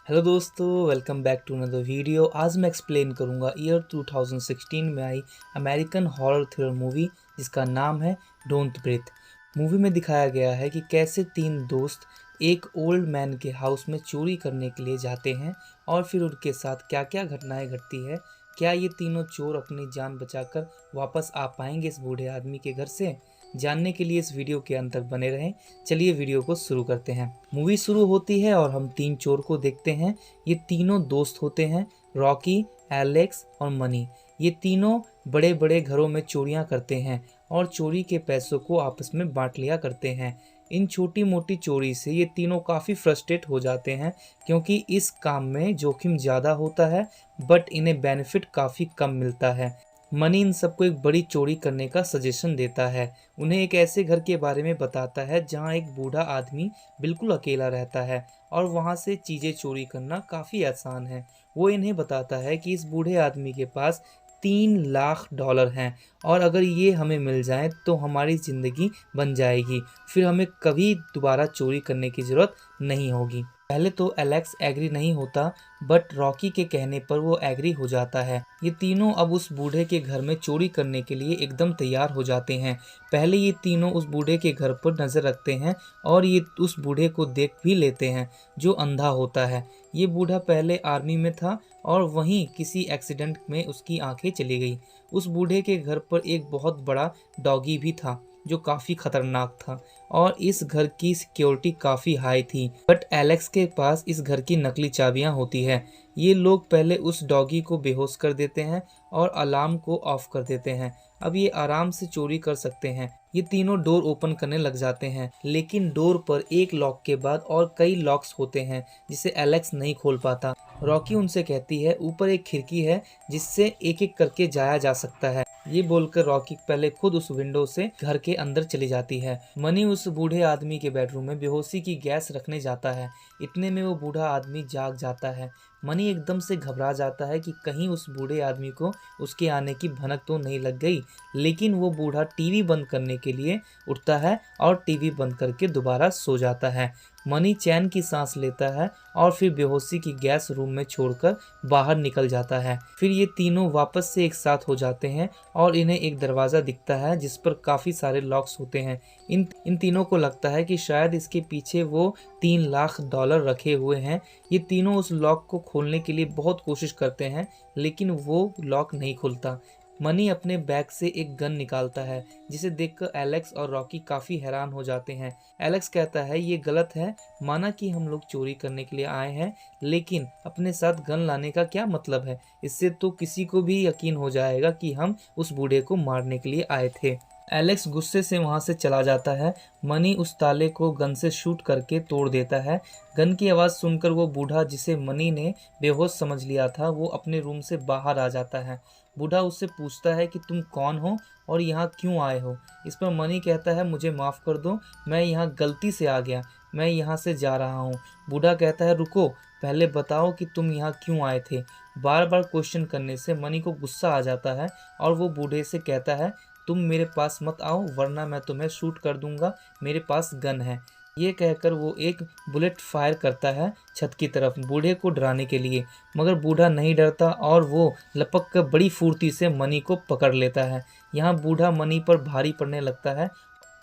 Hello दोस्तों, welcome back to another video. आज मैं एक्सप्लेन करूंगा ईयर 2016 में आई अमेरिकन हॉरर थ्रिलर मूवी जिसका नाम है डोंट ब्रीथ। मूवी में दिखाया गया है कि कैसे तीन दोस्त एक ओल्ड मैन के हाउस में चोरी करने के लिए जाते हैं और फिर उनके साथ क्या क्या घटनाएं घटती है। क्या ये तीनों चोर अपनी जान बचाकर वापस आ पाएंगे इस बूढ़े आदमी के घर से? जानने के लिए इस वीडियो के अंत तक बने रहें। चलिए वीडियो को शुरू करते हैं। मूवी शुरू होती है और हम तीन चोर को देखते हैं। ये तीनों दोस्त होते हैं, रॉकी, एलेक्स और मनी। ये तीनों बड़े बड़े घरों में चोरियां करते हैं और चोरी के पैसों को आपस में बांट लिया करते हैं। इन छोटी मोटी चोरी से ये तीनों काफ़ी फ्रस्ट्रेट हो जाते हैं क्योंकि इस काम में जोखिम ज़्यादा होता है बट इन्हें बेनिफिट काफ़ी कम मिलता है। मनी इन सबको एक बड़ी चोरी करने का सजेशन देता है। उन्हें एक ऐसे घर के बारे में बताता है जहां एक बूढ़ा आदमी बिल्कुल अकेला रहता है और वहां से चीज़ें चोरी करना काफ़ी आसान है। वो इन्हें बताता है कि इस बूढ़े आदमी के पास $3 लाख हैं और अगर ये हमें मिल जाए तो हमारी ज़िंदगी बन जाएगी, फिर हमें कभी दोबारा चोरी करने की ज़रूरत नहीं होगी। पहले तो एलेक्स एग्री नहीं होता बट रॉकी के कहने पर वो एग्री हो जाता है। ये तीनों अब उस बूढ़े के घर में चोरी करने के लिए एकदम तैयार हो जाते हैं। पहले ये तीनों उस बूढ़े के घर पर नज़र रखते हैं और ये उस बूढ़े को देख भी लेते हैं जो अंधा होता है। ये बूढ़ा पहले आर्मी में था और वहीं किसी एक्सीडेंट में उसकी आंखें चली गई। उस बूढ़े के घर पर एक बहुत बड़ा डॉगी भी था जो काफ़ी खतरनाक था और इस घर की सिक्योरिटी काफ़ी हाई थी। बट एलेक्स के पास इस घर की नकली चाबियां होती है। ये लोग पहले उस डॉगी को बेहोश कर देते हैं और अलार्म को ऑफ कर देते हैं। अब ये आराम से चोरी कर सकते हैं। ये तीनों डोर ओपन करने लग जाते हैं लेकिन डोर पर एक लॉक के बाद और कई लॉक्स होते हैं जिसे एलेक्स नहीं खोल पाता। रॉकी उनसे कहती है ऊपर एक खिड़की है जिससे एक एक करके जाया जा सकता है। ये बोलकर रॉकी पहले खुद उस विंडो से घर के अंदर चली जाती है। मनी उस बूढ़े आदमी के बेडरूम में बेहोशी की गैस रखने जाता है। इतने में वो बूढ़ा आदमी जाग जाता है। मनी एकदम से घबरा जाता है कि कहीं उस बूढ़े आदमी को उसके आने की भनक तो नहीं लग गई, लेकिन वो बूढ़ा टीवी बंद करने के लिए उठता है और टीवी बंद करके दोबारा सो जाता है। मनी चैन की सांस लेता है और फिर बेहोशी की गैस रूम में छोड़कर बाहर निकल जाता है। फिर ये तीनों वापस से एक साथ हो जाते हैं और इन्हें एक दरवाज़ा दिखता है जिस पर काफ़ी सारे लॉक्स होते हैं। इन तीनों को लगता है कि शायद इसके पीछे वो $3 लाख रखे हुए हैं। ये तीनों उस लॉक को खोलने के लिए बहुत कोशिश करते हैं लेकिन वो लॉक नहीं खुलता। मनी अपने बैग से एक गन निकालता है जिसे देखकर एलेक्स और रॉकी काफ़ी हैरान हो जाते हैं। एलेक्स कहता है ये गलत है, माना कि हम लोग चोरी करने के लिए आए हैं लेकिन अपने साथ गन लाने का क्या मतलब है? इससे तो किसी को भी यकीन हो जाएगा कि हम उस बूढ़े को मारने के लिए आए थे। एलेक्स गुस्से से वहां से चला जाता है। मनी उस ताले को गन से शूट करके तोड़ देता है। गन की आवाज़ सुनकर वो बूढ़ा जिसे मनी ने बेहोश समझ लिया था वो अपने रूम से बाहर आ जाता है। बूढ़ा उससे पूछता है कि तुम कौन हो और यहाँ क्यों आए हो? इस पर मनी कहता है मुझे माफ़ कर दो, मैं यहाँ गलती से आ गया, मैं यहाँ से जा रहा हूँ। बूढ़ा कहता है रुको, पहले बताओ कि तुम यहाँ क्यों आए थे। बार बार क्वेश्चन करने से मनी को गुस्सा आ जाता है और वो बूढ़े से कहता है तुम मेरे पास मत आओ वरना मैं तुम्हें शूट कर दूंगा, मेरे पास गन है। ये कहकर वो एक बुलेट फायर करता है छत की तरफ बूढ़े को डराने के लिए, मगर बूढ़ा नहीं डरता और वो लपक कर बड़ी फुर्ती से मनी को पकड़ लेता है। यहाँ बूढ़ा मनी पर भारी पड़ने लगता है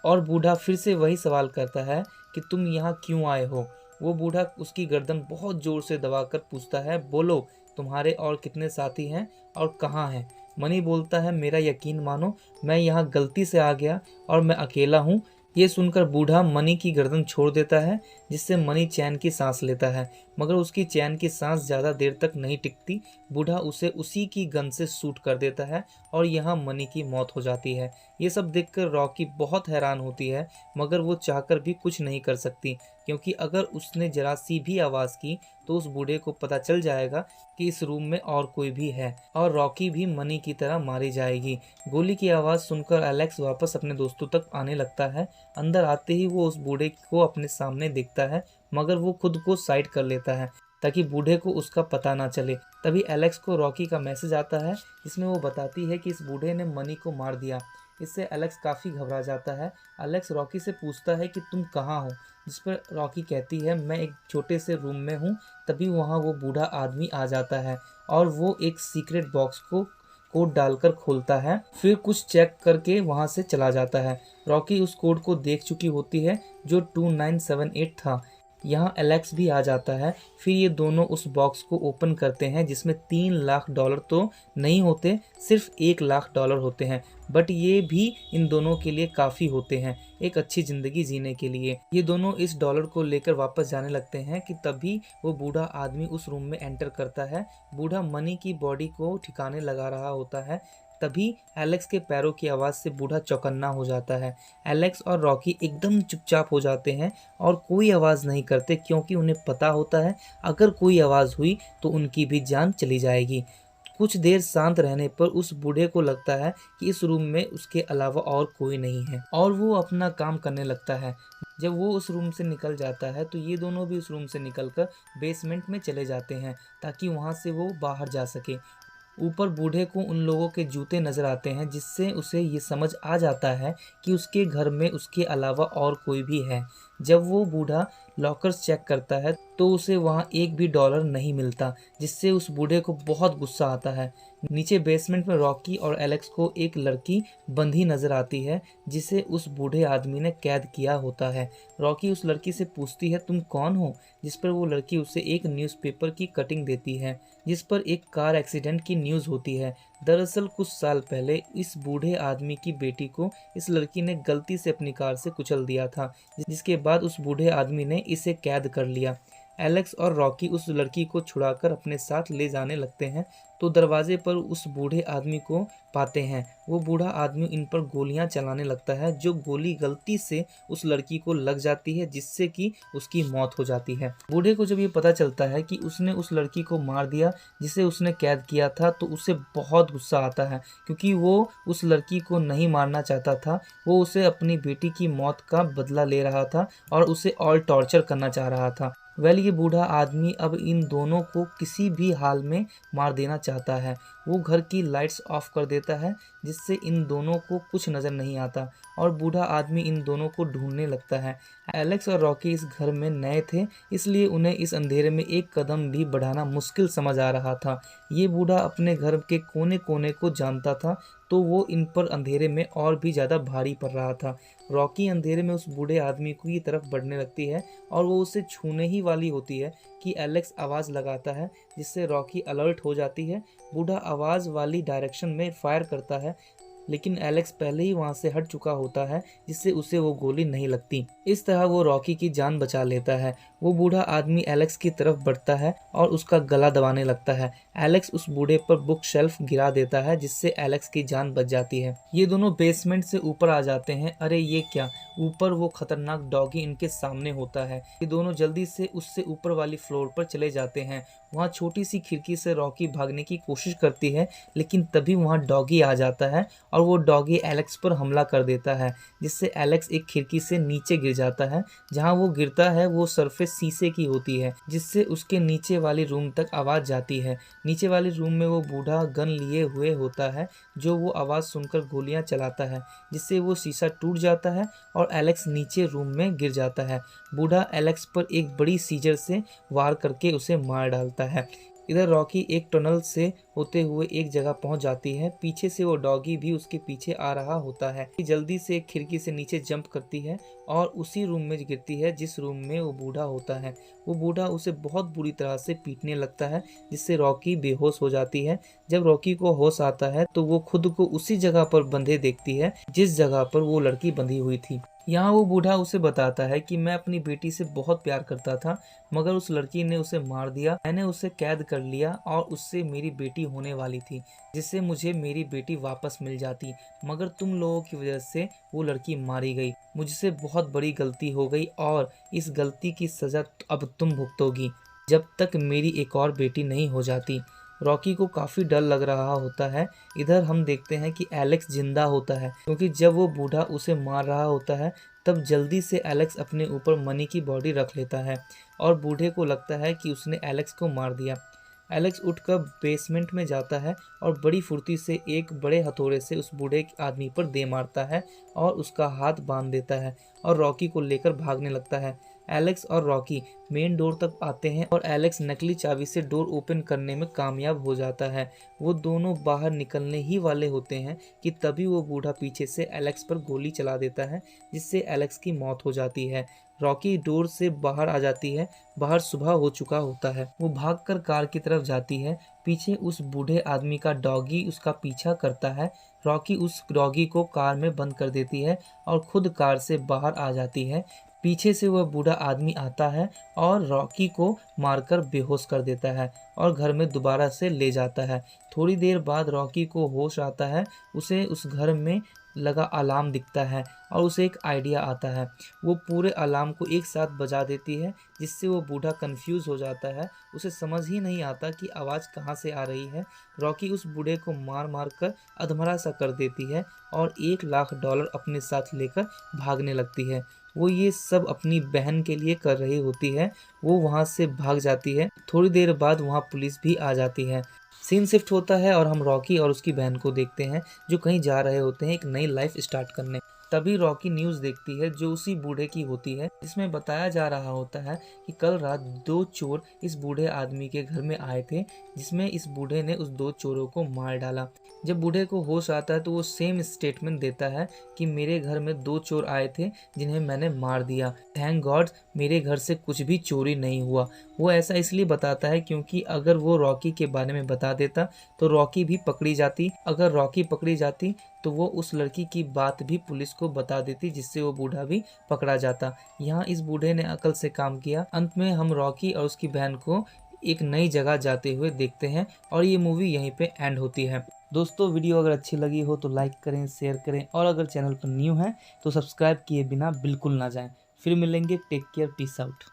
और बूढ़ा फिर से वही सवाल करता है कि तुम यहाँ क्यों आए हो। वो बूढ़ा उसकी गर्दन बहुत ज़ोर से दबाकर पूछता है बोलो तुम्हारे और कितने साथी हैं और कहाँ हैं? मनी बोलता है मेरा यकीन मानो, मैं यहाँ गलती से आ गया और मैं अकेला हूँ। ये सुनकर बूढ़ा मनी की गर्दन छोड़ देता है जिससे मनी चैन की सांस लेता है, मगर उसकी चैन की सांस ज़्यादा देर तक नहीं टिकती। बूढ़ा उसे उसी की गन से शूट कर देता है और यहाँ मनी की मौत हो जाती है। ये सब देखकर रॉकी बहुत हैरान होती है मगर वो चाहकर भी कुछ नहीं कर सकती क्योंकि अगर उसने जरा सी भी आवाज़ की तो उस बूढ़े को पता चल जाएगा कि इस रूम में और कोई भी है और रॉकी भी मनी की तरह मारी जाएगी। गोली की आवाज़ सुनकर एलेक्स वापस अपने दोस्तों तक आने लगता है। अंदर आते ही वो उस बूढ़े को अपने सामने देखता है मगर वो खुद को साइड कर लेता है ताकि बूढ़े को उसका पता ना चले। तभी एलेक्स को रॉकी का मैसेज आता है जिसमें वो बताती है कि इस बूढ़े ने मनी को मार दिया। इससे एलेक्स काफ़ी घबरा जाता है। एलेक्स रॉकी से पूछता है कि तुम कहाँ हो? जिस पर रॉकी कहती है मैं एक छोटे से रूम में हूँ। तभी वहाँ वो बूढ़ा आदमी आ जाता है और वो एक सीक्रेट बॉक्स को कोड डालकर खोलता है, फिर कुछ चेक करके वहाँ से चला जाता है। रॉकी उस कोड को देख चुकी होती है जो 2978 था। यहाँ एलेक्स भी आ जाता है। फिर ये दोनों उस बॉक्स को ओपन करते हैं जिसमें $3 लाख तो नहीं होते, सिर्फ $1 लाख होते हैं। बट ये भी इन दोनों के लिए काफ़ी होते हैं एक अच्छी ज़िंदगी जीने के लिए। ये दोनों इस डॉलर को लेकर वापस जाने लगते हैं कि तभी वो बूढ़ा आदमी उस रूम में एंटर करता है। बूढ़ा मनी की बॉडी को ठिकाने लगा रहा होता है। तभी एलेक्स के पैरों की आवाज़ से बूढ़ा चौकन्ना हो जाता है। एलेक्स और रॉकी एकदम चुपचाप हो जाते हैं और कोई आवाज़ नहीं करते, क्योंकि उन्हें पता होता है अगर कोई आवाज़ हुई तो उनकी भी जान चली जाएगी। कुछ देर शांत रहने पर उस बूढ़े को लगता है कि इस रूम में उसके अलावा और कोई नहीं है और वो अपना काम करने लगता है। जब वो उस रूम से निकल जाता है तो ये दोनों भी उस रूम से निकलकर बेसमेंट में चले जाते हैं ताकि वहाँ से वो बाहर जा सके। ऊपर बूढ़े को उन लोगों के जूते नजर आते हैं, जिससे उसे ये समझ आ जाता है कि उसके घर में उसके अलावा और कोई भी है। जब वो बूढ़ा लॉकर्स चेक करता है तो उसे वहाँ एक भी डॉलर नहीं मिलता, जिससे उस बूढ़े को बहुत गुस्सा आता है। नीचे बेसमेंट में रॉकी और एलेक्स को एक लड़की बंधी नजर आती है जिसे उस बूढ़े आदमी ने कैद किया होता है। रॉकी उस लड़की से पूछती है तुम कौन हो, जिस पर वो लड़की उसे एक न्यूज़पेपर की कटिंग देती है जिस पर एक कार एक्सीडेंट की न्यूज़ होती है। दरअसल कुछ साल पहले इस बूढ़े आदमी की बेटी को इस लड़की ने गलती से अपनी कार से कुचल दिया था, जिसके बाद उस बूढ़े आदमी ने इसे कैद कर लिया। एलेक्स और रॉकी उस लड़की को छुड़ाकर अपने साथ ले जाने लगते हैं तो दरवाजे पर उस बूढ़े आदमी को पाते हैं। वो बूढ़ा आदमी इन पर गोलियां चलाने लगता है, जो गोली गलती से उस लड़की को लग जाती है जिससे कि उसकी मौत हो जाती है। बूढ़े को जब ये पता चलता है कि उसने उस लड़की को मार दिया जिसे उसने कैद किया था तो उसे बहुत गुस्सा आता है, क्योंकि वो उस लड़की को नहीं मारना चाहता था। वो उसे अपनी बेटी की मौत का बदला ले रहा था और उसे और टॉर्चर करना चाह रहा था। ये बूढ़ा आदमी अब इन दोनों को किसी भी हाल में मार देना चाहता है। वो घर की लाइट्स ऑफ कर देता है जिससे इन दोनों को कुछ नज़र नहीं आता और बूढ़ा आदमी इन दोनों को ढूंढने लगता है। एलेक्स और रॉकी इस घर में नए थे, इसलिए उन्हें इस अंधेरे में एक कदम भी बढ़ाना मुश्किल समझ आ रहा था। ये बूढ़ा अपने घर के कोने कोने को जानता था, तो वो इन पर अंधेरे में और भी ज़्यादा भारी पड़ रहा था। रॉकी अंधेरे में उस बूढ़े आदमी की तरफ बढ़ने लगती है और वो उसे छूने ही वाली होती है कि एलेक्स आवाज़ लगाता है, जिससे रॉकी अलर्ट हो जाती है। बूढ़ा आवाज़ वाली डायरेक्शन में फायर करता है, लेकिन एलेक्स पहले ही वहां से हट चुका होता है, जिससे उसे वो गोली नहीं लगती। इस तरह वो रॉकी की जान बचा लेता है। वो बूढ़ा आदमी एलेक्स की तरफ बढ़ता है और उसका गला दबाने लगता है। एलेक्स उस बूढ़े पर बुक शेल्फ गिरा देता है, जिससे एलेक्स की जान बच जाती है। ये दोनों बेसमेंट से ऊपर आ जाते हैं। अरे ये क्या! ऊपर वो खतरनाक डॉगी इनके सामने होता है। ये दोनों जल्दी से उससे ऊपर वाली फ्लोर पर चले जाते हैं। वहाँ छोटी सी खिड़की से रॉकी भागने की कोशिश करती है, लेकिन तभी वहाँ डॉगी आ जाता है और वो डॉगी एलेक्स पर हमला कर देता है, जिससे एलेक्स एक खिड़की से नीचे गिर जाता है। जहाँ वो गिरता है वो सरफेस शीशे की होती है, जिससे उसके नीचे वाली रूम तक आवाज़ जाती है। नीचे वाली रूम में वो बूढ़ा गन लिए हुए होता है, जो वो आवाज़ सुनकर गोलियां चलाता है, जिससे वो शीशा टूट जाता है और एलेक्स नीचे रूम में गिर जाता है। बूढ़ा एलेक्स पर एक बड़ी सीजर से वार करके उसे मार डालता है। इधर रॉकी एक टनल से होते हुए एक जगह पहुंच जाती है। पीछे से वो डॉगी भी उसके पीछे आ रहा होता है। जल्दी से एक खिड़की से नीचे जंप करती है और उसी रूम में गिरती है जिस रूम में वो बूढ़ा होता है। वो बूढ़ा उसे बहुत बुरी तरह से पीटने लगता है, जिससे रॉकी बेहोश हो जाती है। जब रॉकी को होश आता है तो वो खुद को उसी जगह पर बंधे देखती है जिस जगह पर वो लड़की बंधी हुई थी। यहाँ वो बूढ़ा उसे बताता है कि मैं अपनी बेटी से बहुत प्यार करता था, मगर उस लड़की ने उसे मार दिया। मैंने उसे कैद कर लिया और उससे मेरी बेटी होने वाली थी, जिससे मुझे मेरी बेटी वापस मिल जाती, मगर तुम लोगों की वजह से वो लड़की मारी गई। मुझसे बहुत बड़ी गलती हो गई और इस गलती की सज़ा अब तुम भुगतोगी, जब तक मेरी एक और बेटी नहीं हो जाती। रॉकी को काफ़ी डर लग रहा होता है। इधर हम देखते हैं कि एलेक्स जिंदा होता है, क्योंकि जब वो बूढ़ा उसे मार रहा होता है तब जल्दी से एलेक्स अपने ऊपर मनी की बॉडी रख लेता है और बूढ़े को लगता है कि उसने एलेक्स को मार दिया। एलेक्स उठकर बेसमेंट में जाता है और बड़ी फुर्ती से एक बड़े हथौड़े से उस बूढ़े आदमी पर दे मारता है और उसका हाथ बांध देता है और रॉकी को लेकर भागने लगता है। एलेक्स और रॉकी मेन डोर तक आते हैं और एलेक्स नकली चाबी से डोर ओपन करने में कामयाब हो जाता है। वो दोनों बाहर निकलने ही वाले होते हैं कि तभी वो बूढ़ा पीछे से एलेक्स पर गोली चला देता है, जिससे एलेक्स की मौत हो जाती है। रॉकी डोर से बाहर आ जाती है। बाहर सुबह हो चुका होता है। वो भागकर कार की तरफ जाती है। पीछे उस बूढ़े आदमी का डॉगी उसका पीछा करता है। रॉकी उस डॉगी को कार में बंद कर देती है और खुद कार से बाहर आ जाती है। पीछे से वह बूढ़ा आदमी आता है और रॉकी को मारकर बेहोश कर देता है और घर में दोबारा से ले जाता है। थोड़ी देर बाद रॉकी को होश आता है। उसे उस घर में लगा अलार्म दिखता है और उसे एक आइडिया आता है। वो पूरे अलार्म को एक साथ बजा देती है, जिससे वो बूढ़ा कंफ्यूज हो जाता है। उसे समझ ही नहीं आता कि आवाज़ कहाँ से आ रही है। रॉकी उस बूढ़े को मार मार कर अधमरा सा कर देती है और $1,00,000 अपने साथ लेकर भागने लगती है। वो ये सब अपनी बहन के लिए कर रही होती है। वो वहाँ से भाग जाती है। थोड़ी देर बाद वहाँ पुलिस भी आ जाती है। सीन शिफ्ट होता है और हम रॉकी और उसकी बहन को देखते हैं, जो कहीं जा रहे होते हैं एक नई लाइफ स्टार्ट करने। तभी रॉकी न्यूज़ देखती है, जो उसी बूढ़े की होती है, जिसमें बताया जा रहा होता है कि कल रात 2 चोर इस बूढ़े आदमी के घर में आए थे, जिसमें इस बूढ़े ने उस 2 चोरों को मार डाला। जब बूढ़े को होश आता है तो वो सेम स्टेटमेंट देता है कि मेरे घर में 2 चोर आए थे जिन्हें मैंने मार दिया। थैंक गॉड मेरे घर से कुछ भी चोरी नहीं हुआ। वो ऐसा इसलिए बताता है क्योंकि अगर वो रॉकी के बारे में बता देता तो रॉकी भी पकड़ी जाती। अगर रॉकी पकड़ी जाती तो वो उस लड़की की बात भी पुलिस को बता देती, जिससे वो बूढ़ा भी पकड़ा जाता। यहाँ इस बूढ़े ने अकल से काम किया। अंत में हम रॉकी और उसकी बहन को एक नई जगह जाते हुए देखते हैं और ये मूवी यहीं पे एंड होती है। दोस्तों, वीडियो अगर अच्छी लगी हो तो लाइक करें, शेयर करें और अगर चैनल पर न्यू हैं तो सब्सक्राइब किए बिना बिल्कुल ना जाएं। फिर मिलेंगे। Take care, peace out.